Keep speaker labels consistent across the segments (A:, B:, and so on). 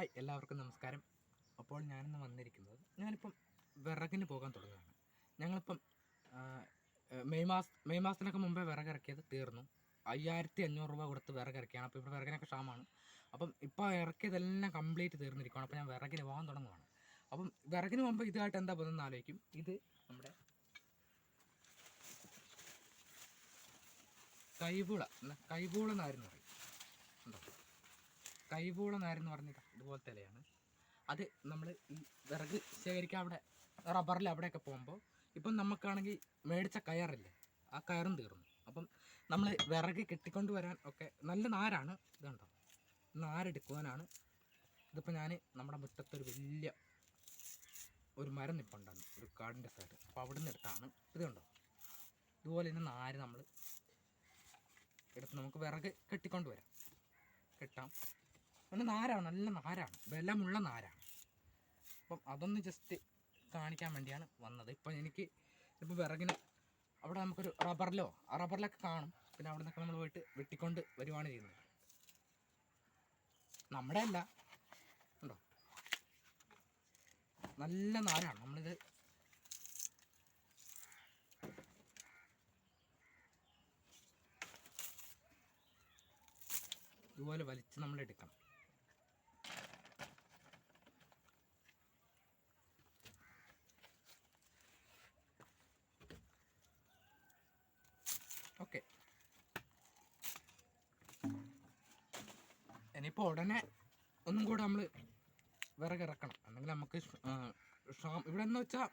A: Hi, എല്ലാവർക്കും നമസ്കാരം. അപ്പോൾ ഞാനിന്ന് ഞാനിപ്പം വിറകിന് പോകാൻ തുടങ്ങുകയാണ്. ഞങ്ങളിപ്പം മെയ് മാസത്തിനൊക്കെ മുമ്പേ വിറകിറക്കിയത് തീർന്നു. 5500 രൂപ കൊടുത്ത് വിറകിറക്കിയാണ്. അപ്പോൾ ഇവിടെ വിറകിനൊക്കെ ക്ഷാമമാണ്. അപ്പം ഇപ്പോൾ ഇറക്കിയതെല്ലാം കംപ്ലീറ്റ് തീർന്നിരിക്കുകയാണ്. അപ്പോൾ ഞാൻ വിറകിന് പോകാൻ തുടങ്ങുകയാണ്. അപ്പം വിറകിന് പോകുമ്പോൾ ഇതായിട്ട് എന്താ പോകുന്നതെന്ന് ആലോചിക്കും. ഇത് നമ്മുടെ കൈവൂള നാരെന്ന് പറയും. ഉണ്ടോ? കൈവൂള നാരെന്ന് പറഞ്ഞിട്ട് ഇതുപോലത്തെ ഇലയാണ്. അത് നമ്മൾ ഈ വിറക് ശേഖരിക്കാൻ അവിടെ റബ്ബറിൽ അവിടെയൊക്കെ പോകുമ്പോൾ ഇപ്പം നമുക്കാണെങ്കിൽ മേടിച്ച കയറില്ലേ, ആ കയറും തീർന്നു. അപ്പം നമ്മൾ വിറക് കെട്ടിക്കൊണ്ട് വരാൻ ഒക്കെ നല്ല നാരാണ്. ഇതുണ്ടോ, നാരെടുക്കുവാനാണ്. ഇതിപ്പോൾ ഞാൻ നമ്മുടെ മുറ്റത്തൊരു വലിയ ഒരു മരം നിൽപ്പുണ്ടായിരുന്നു, ഒരു കാടിൻ്റെ സൈഡ്. അപ്പോൾ അവിടെ നിന്ന് എടുത്താണ്. ഇതുണ്ടോ, ഇതുപോലെ തന്നെ നാര് നമ്മൾ എടുത്ത് നമുക്ക് വിറക് കെട്ടിക്കൊണ്ട് വരാം, കെട്ടാം. പിന്നെ നാരാണ്, നല്ല നാരാണ്, ബലമുള്ള നാരാണ്. അപ്പം അതൊന്ന് ജസ്റ്റ് കാണിക്കാൻ വേണ്ടിയാണ് വന്നത്. ഇപ്പം എനിക്ക് ഇപ്പോൾ വിറകിന് അവിടെ നമുക്കൊരു റബ്ബറിലൊക്കെ കാണും. പിന്നെ അവിടെ നിന്നൊക്കെ നമ്മൾ പോയിട്ട് വെട്ടിക്കൊണ്ട് വരുവാണ് ചെയ്യുന്നത്. നമ്മുടെ അല്ല, ഉണ്ടോ, നല്ല നാരാണ്. നമ്മളിത് ഇതുപോലെ വലിച്ച് നമ്മൾ എടുക്കണം. ഓക്കെ, ഇനിയിപ്പോൾ ഉടനെ ഒന്നും കൂടെ നമ്മൾ വിറകിറക്കണം. അല്ലെങ്കിൽ നമുക്ക് ഇവിടെ എന്ന് വെച്ചാൽ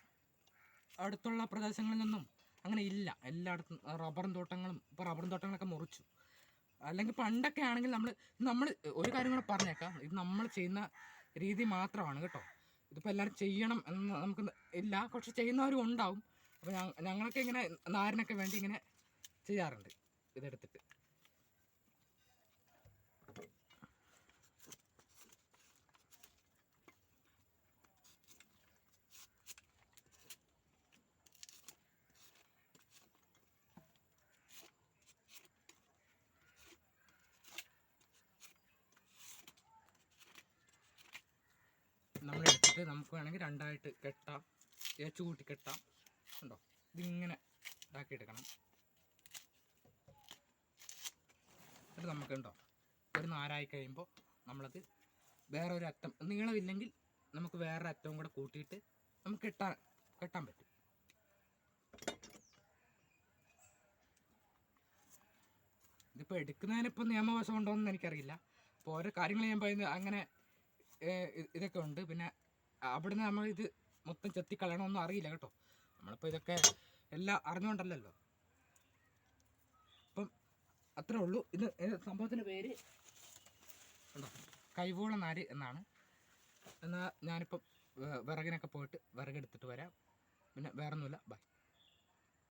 A: അടുത്തുള്ള പ്രദേശങ്ങളിലൊന്നും അങ്ങനെ ഇല്ല. എല്ലായിടത്തും റബ്ബറും തോട്ടങ്ങളൊക്കെ മുറിച്ചു. അല്ലെങ്കിൽ പണ്ടൊക്കെ ആണെങ്കിൽ നമ്മൾ ഒരു കാര്യം കൂടെ പറഞ്ഞേക്കാം, ഇത് നമ്മൾ ചെയ്യുന്ന രീതി മാത്രമാണ് കേട്ടോ. ഇതിപ്പോൾ എല്ലാവരും ചെയ്യണം എന്ന് നമുക്ക് ഇല്ല, പക്ഷെ ചെയ്യുന്നവരും ഉണ്ടാവും. അപ്പോൾ ഞങ്ങളൊക്കെ ഇങ്ങനെ നാരിനൊക്കെ വേണ്ടി ഇങ്ങനെ ചെയ്യാറുണ്ട്. ഇതെടുത്തിട്ട് നമ്മളെടുത്തിട്ട് നമുക്ക് വേണമെങ്കിൽ രണ്ടായിട്ട് കെട്ടാം, ഏച്ചു കൂട്ടി കെട്ടാം. ഉണ്ടോ, ഇതിങ്ങനെ ഇതാക്കിയെടുക്കണം. എന്നിട്ട് നമുക്കുണ്ടോ ഒരു നാരായി കഴിയുമ്പോൾ നമ്മളത് വേറൊരു അറ്റം, നീളമില്ലെങ്കിൽ നമുക്ക് വേറൊരു അറ്റവും കൂടെ കൂട്ടിയിട്ട് നമുക്ക് കെട്ടാൻ പറ്റും. ഇതിപ്പോൾ എടുക്കുന്നതിനിപ്പോൾ നിയമവശം ഉണ്ടോയെന്ന് എനിക്കറിയില്ല. അപ്പോൾ ഓരോ കാര്യങ്ങൾ ഞാൻ പറയുന്നത് അങ്ങനെ ഇതൊക്കെ ഉണ്ട്. പിന്നെ അവിടുന്ന് നമ്മൾ ഇത് മൊത്തം ചെത്തിക്കളയണമെന്നും അറിയില്ല കേട്ടോ. നമ്മളിപ്പോൾ ഇതൊക്കെ എല്ലാം അറിഞ്ഞുകൊണ്ടല്ലോ. അപ്പം അത്രേ ഉള്ളൂ. ഇത് സംഭവത്തിൻ്റെ പേര് ഉണ്ടോ, കൈവൂള നാര് എന്നാണ്. എന്നാൽ ഞാനിപ്പം വിറകിനൊക്കെ പോയിട്ട് വിറകെടുത്തിട്ട് വരാം. പിന്നെ വേറൊന്നുമില്ല, ബൈ.